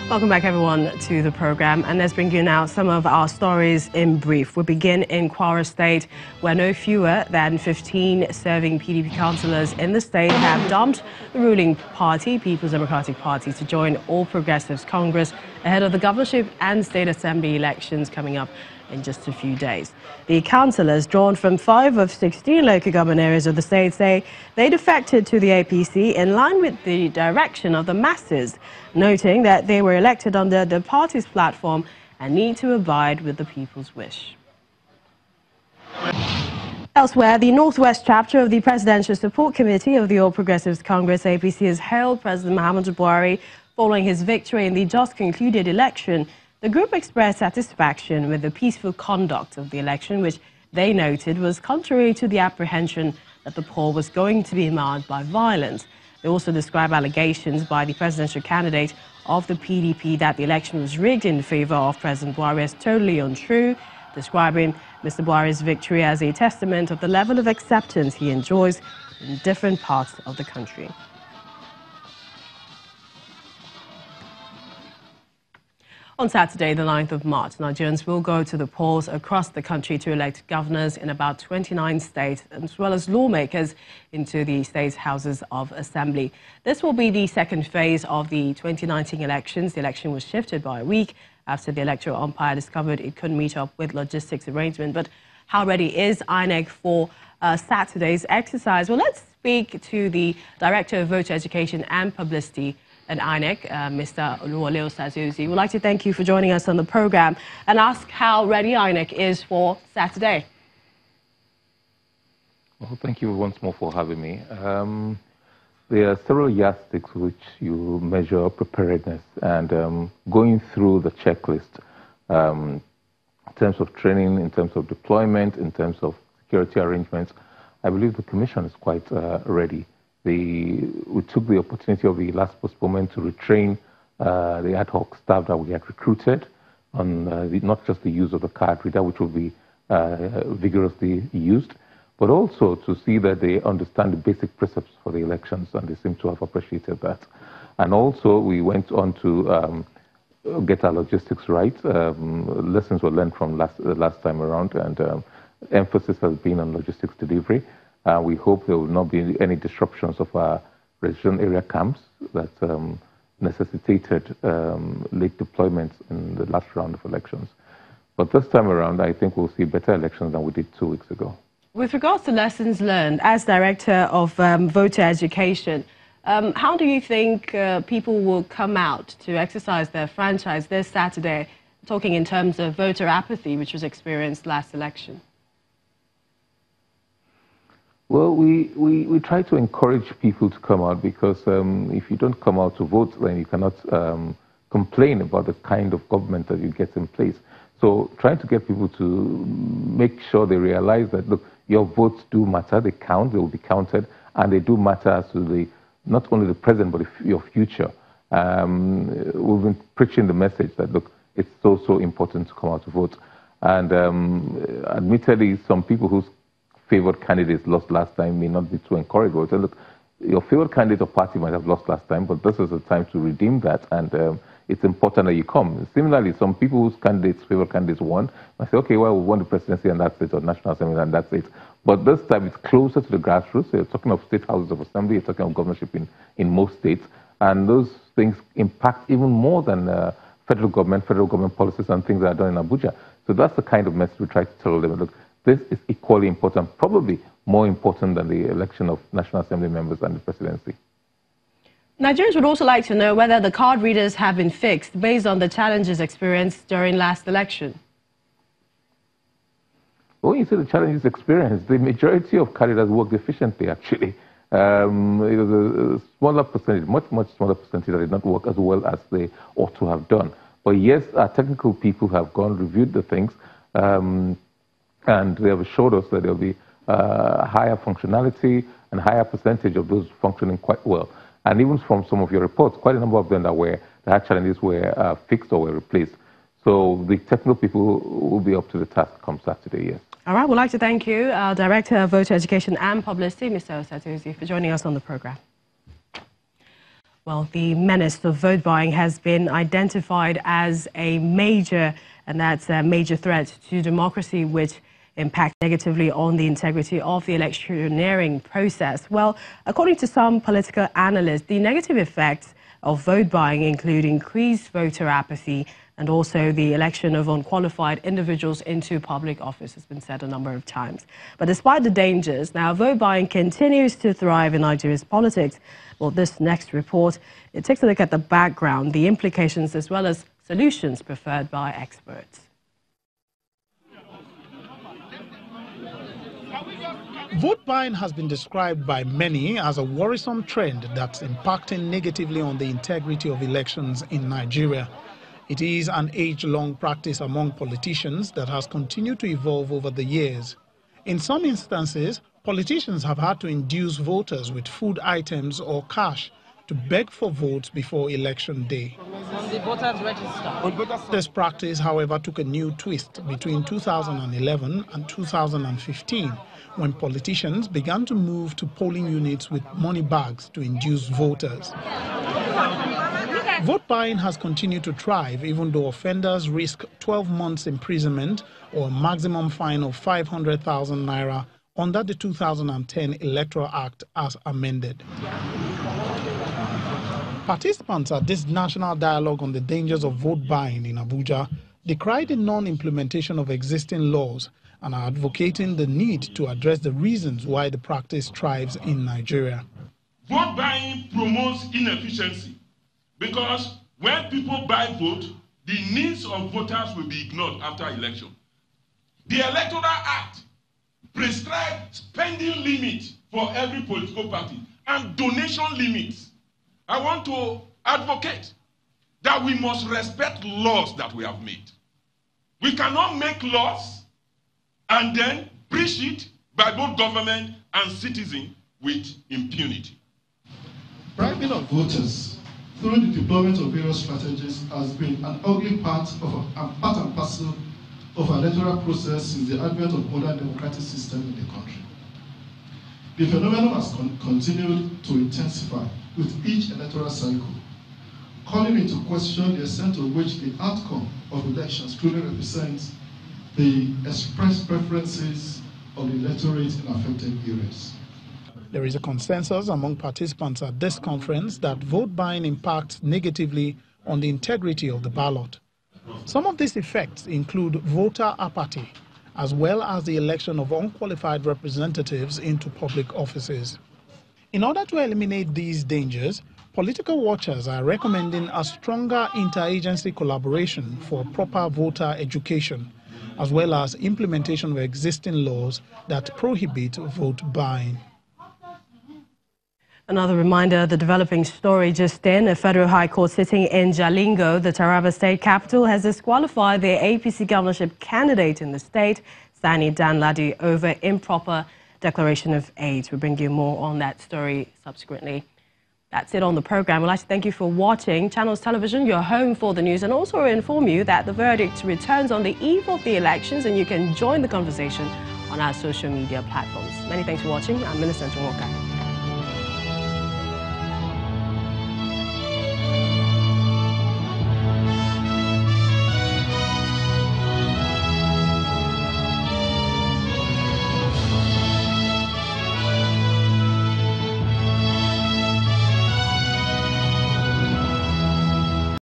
Welcome back, everyone, to the program. And let's bring you now some of our stories in brief. We begin in Kwara State, where no fewer than 15 serving PDP councillors in the state have dumped the ruling party, People's Democratic Party, to join All Progressives Congress ahead of the governorship and state assembly elections coming up in just a few days. The councillors, drawn from 5 of 16 local government areas of the state, say they defected to the APC in line with the direction of the masses, noting that they were elected under the party's platform and need to abide with the people's wish. Elsewhere, the Northwest chapter of the Presidential Support Committee of the All Progressives Congress, APC, has hailed President Muhammadu Buhari following his victory in the just concluded election. The group expressed satisfaction with the peaceful conduct of the election, which they noted was contrary to the apprehension that the poll was going to be marred by violence. They also described allegations by the presidential candidate of the PDP that the election was rigged in favor of President Buhari as totally untrue, describing Mr. Buhari's victory as a testament of the level of acceptance he enjoys in different parts of the country. On Saturday, the 9th of March, Nigerians will go to the polls across the country to elect governors in about 29 states, as well as lawmakers into the state's houses of assembly. This will be the second phase of the 2019 elections. The election was shifted by a week after the electoral umpire discovered it couldn't meet up with logistics arrangement. But how ready is INEC for Saturday's exercise? Well, let's speak to the Director of Voter Education and Publicity at INEC, Mr. Oluwole Osazuzi. We'd like to thank you for joining us on the program and ask how ready INEC is for Saturday. Well, thank you once more for having me. There are several yardsticks which you measure preparedness, and going through the checklist in terms of training, in terms of deployment, in terms of security arrangements, I believe the Commission is quite ready. We took the opportunity of the last postponement to retrain the ad hoc staff that we had recruited on not just the use of the card reader, which will be vigorously used, but also to see that they understand the basic precepts for the elections, and they seem to have appreciated that. And also, we went on to get our logistics right. Lessons were learned from the last time around, and emphasis has been on logistics delivery. We hope there will not be any disruptions of our registration area camps that necessitated late deployments in the last round of elections. But this time around, I think we'll see better elections than we did 2 weeks ago. With regards to lessons learned, as Director of Voter Education, how do you think people will come out to exercise their franchise this Saturday, talking in terms of voter apathy, which was experienced last election? Well, we try to encourage people to come out because if you don't come out to vote, then you cannot complain about the kind of government that you get in place. So trying to get people to make sure they realize that, look, your votes do matter, they count, they will be counted, and they do matter as to not only the present, but your future. We've been preaching the message that, look, it's so important to come out to vote. And admittedly, some people whose favored candidates lost last time may not be too encouraged. But look, your favored candidate or party might have lost last time, but this is the time to redeem that, and it's important that you come. Similarly, some people whose favored candidates won might say, okay, well, we won the presidency and that's it, or national assembly and that's it. But this time it's closer to the grassroots. So you're talking of state houses of assembly, you're talking of governorship in most states, and those things impact even more than federal government policies and things that are done in Abuja. So that's the kind of message we try to tell them. Look, this is equally important, probably more important than the election of National Assembly members and the presidency. Nigerians would also like to know whether the card readers have been fixed based on the challenges experienced during last election. When you say the challenges experienced, the majority of card readers worked efficiently, actually. It was a smaller percentage, much smaller percentage that did not work as well as they ought to have done. But yes, our technical people have gone, reviewed the things, and they have assured us that there will be higher functionality and higher percentage of those functioning quite well. And even from some of your reports, quite a number of them that had challenges were fixed or were replaced. So the technical people will be up to the task come Saturday, yes. All right, we'd like to thank you, our Director of Voter Education and Publicity, Mr. Osazuzi, for joining us on the program. Well, the menace of vote buying has been identified as a major threat to democracy, which impacts negatively on the integrity of the electioneering process. Well, according to some political analysts, the negative effects of vote buying include increased voter apathy and also the election of unqualified individuals into public office, has been said a number of times. But despite the dangers, now vote buying continues to thrive in Nigeria's politics. Well, this next report, it takes a look at the background, the implications, as well as solutions preferred by experts. Vote buying has been described by many as a worrisome trend that's impacting negatively on the integrity of elections in Nigeria. It is an age-long practice among politicians that has continued to evolve over the years. In some instances, politicians have had to induce voters with food items or cash to beg for votes before election day. The voters register. This practice, however, took a new twist between 2011 and 2015, when politicians began to move to polling units with money bags to induce voters. Vote buying has continued to thrive, even though offenders risk 12 months imprisonment or a maximum fine of 500,000 naira under the 2010 Electoral Act as amended. Participants at this national dialogue on the dangers of vote buying in Abuja decried the non-implementation of existing laws and are advocating the need to address the reasons why the practice thrives in Nigeria. Vote buying promotes inefficiency because when people buy vote, the needs of voters will be ignored after election. The Electoral Act prescribes spending limits for every political party and donation limits. I want to advocate that we must respect laws that we have made. We cannot make laws and then breach it by both government and citizen with impunity. Bribing of voters through the deployment of various strategies has been an ugly part and parcel of our electoral process since the advent of modern democratic system in the country. The phenomenon has continued to intensify with each electoral cycle, calling into question the extent to which the outcome of elections truly represents the expressed preferences of the electorate in affected areas. There is a consensus among participants at this conference that vote buying impacts negatively on the integrity of the ballot. Some of these effects include voter apathy, as well as the election of unqualified representatives into public offices. In order to eliminate these dangers, political watchers are recommending a stronger interagency collaboration for proper voter education, as well as implementation of existing laws that prohibit vote buying. Another reminder, the developing story just in, a federal high court sitting in Jalingo, the Taraba state capital, has disqualified the APC governorship candidate in the state, Sani Danladi, over improper declaration of aid. We'll bring you more on that story subsequently. That's it on the program. We'd like to thank you for watching Channels Television, your home for the news, and also inform you that the verdict returns on the eve of the elections, and you can join the conversation on our social media platforms. Many thanks for watching. I'm Minister Njomoka.